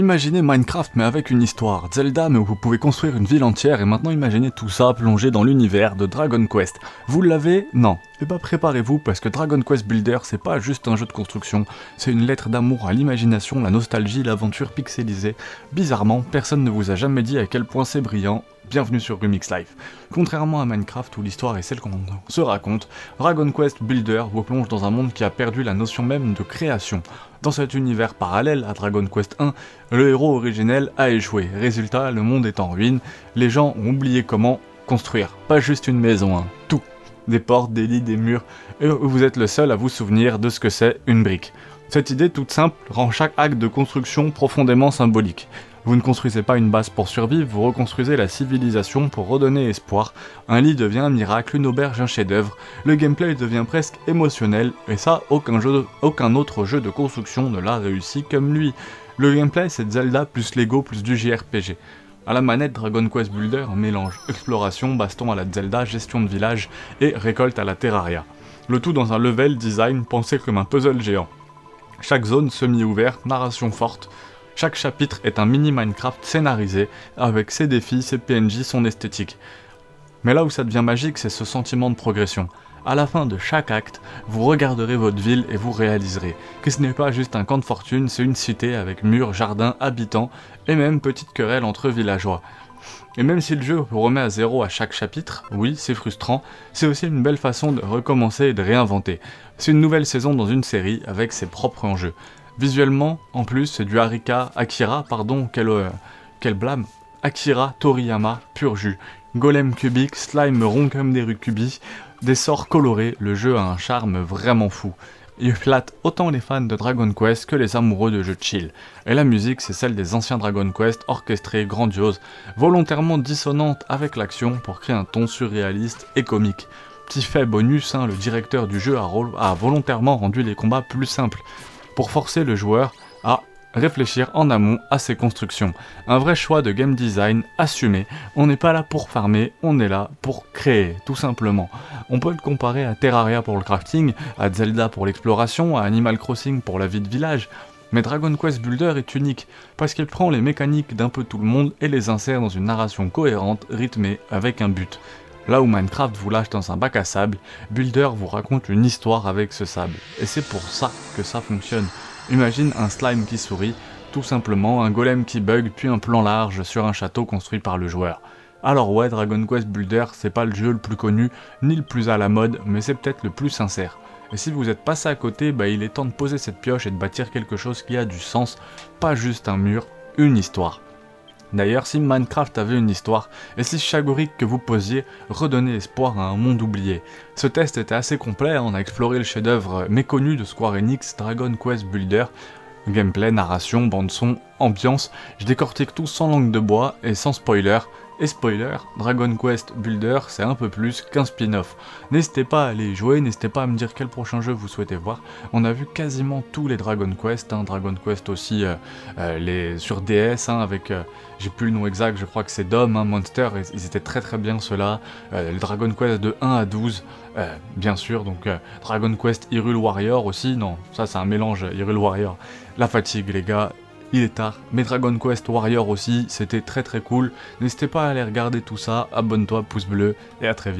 Imaginez Minecraft mais avec une histoire, Zelda mais où vous pouvez construire une ville entière et maintenant imaginez tout ça plongé dans l'univers de Dragon Quest. Vous l'avez? Non. Eh ben préparez-vous parce que Dragon Quest Builder c'est pas juste un jeu de construction, c'est une lettre d'amour à l'imagination, la nostalgie, l'aventure pixelisée. Bizarrement, personne ne vous a jamais dit à quel point c'est brillant. Bienvenue sur Remix Life. Contrairement à Minecraft où l'histoire est celle qu'on se raconte, Dragon Quest Builder vous plonge dans un monde qui a perdu la notion même de création. Dans cet univers parallèle à Dragon Quest 1, le héros originel a échoué. Résultat, le monde est en ruine, les gens ont oublié comment construire. Pas juste une maison, hein, tout. Des portes, des lits, des murs, et vous êtes le seul à vous souvenir de ce que c'est une brique. Cette idée toute simple rend chaque acte de construction profondément symbolique. Vous ne construisez pas une base pour survivre, vous reconstruisez la civilisation pour redonner espoir. Un lit devient un miracle, une auberge un chef-d'œuvre. Le gameplay devient presque émotionnel, et ça, aucun autre jeu de construction ne l'a réussi comme lui. Le gameplay, c'est Zelda plus Lego plus du JRPG. À la manette, Dragon Quest Builder mélange exploration, baston à la Zelda, gestion de village et récolte à la Terraria. Le tout dans un level design pensé comme un puzzle géant. Chaque zone semi-ouverte, narration forte. Chaque chapitre est un mini Minecraft scénarisé, avec ses défis, ses PNJ, son esthétique. Mais là où ça devient magique, c'est ce sentiment de progression. À la fin de chaque acte, vous regarderez votre ville et vous réaliserez que ce n'est pas juste un camp de fortune, c'est une cité avec murs, jardins, habitants, et même petite querelle entre villageois. Et même si le jeu vous remet à zéro à chaque chapitre, oui, c'est frustrant, c'est aussi une belle façon de recommencer et de réinventer. C'est une nouvelle saison dans une série avec ses propres enjeux. Visuellement, en plus, c'est du Akira, quel blâme, Akira Toriyama, pur jus. Golem cubique, slime rond comme des rukubis, des sorts colorés, le jeu a un charme vraiment fou. Il flatte autant les fans de Dragon Quest que les amoureux de jeux chill. Et la musique, c'est celle des anciens Dragon Quest, orchestrée, grandiose, volontairement dissonante avec l'action pour créer un ton surréaliste et comique. Petit fait bonus, le directeur du jeu a volontairement rendu les combats plus simples, pour forcer le joueur à réfléchir en amont à ses constructions. Un vrai choix de game design assumé, on n'est pas là pour farmer, on est là pour créer, tout simplement. On peut le comparer à Terraria pour le crafting, à Zelda pour l'exploration, à Animal Crossing pour la vie de village, mais Dragon Quest Builder est unique, parce qu'il prend les mécaniques d'un peu tout le monde et les insère dans une narration cohérente, rythmée, avec un but. Là où Minecraft vous lâche dans un bac à sable, Builder vous raconte une histoire avec ce sable. Et c'est pour ça que ça fonctionne. Imagine un slime qui sourit, tout simplement un golem qui bug, puis un plan large sur un château construit par le joueur. Alors ouais, Dragon Quest Builder, c'est pas le jeu le plus connu, ni le plus à la mode, mais c'est peut-être le plus sincère. Et si vous êtes passé à côté, il est temps de poser cette pioche et de bâtir quelque chose qui a du sens, pas juste un mur, une histoire. D'ailleurs, si Minecraft avait une histoire, et si chaque brique que vous posiez redonnait espoir à un monde oublié. Ce test était assez complet, on a exploré le chef-d'œuvre méconnu de Square Enix, Dragon Quest Builder, gameplay, narration, bande-son, ambiance, je décortique tout sans langue de bois et sans spoiler. Et spoiler, Dragon Quest Builder c'est un peu plus qu'un spin-off. N'hésitez pas à aller y jouer, n'hésitez pas à me dire quel prochain jeu vous souhaitez voir. On a vu quasiment tous les Dragon Quest, Dragon Quest aussi les sur DS avec, j'ai plus le nom exact, je crois que c'est Dom, Monster, ils étaient très très bien ceux-là. Le Dragon Quest de 1 à 12, bien sûr, donc Dragon Quest Hyrule Warrior aussi, non, ça c'est un mélange Hyrule Warrior. La fatigue les gars. Il est tard, mais Dragon Quest Warrior aussi, c'était très très cool. N'hésitez pas à aller regarder tout ça, abonne-toi, pouce bleu, et à très vite.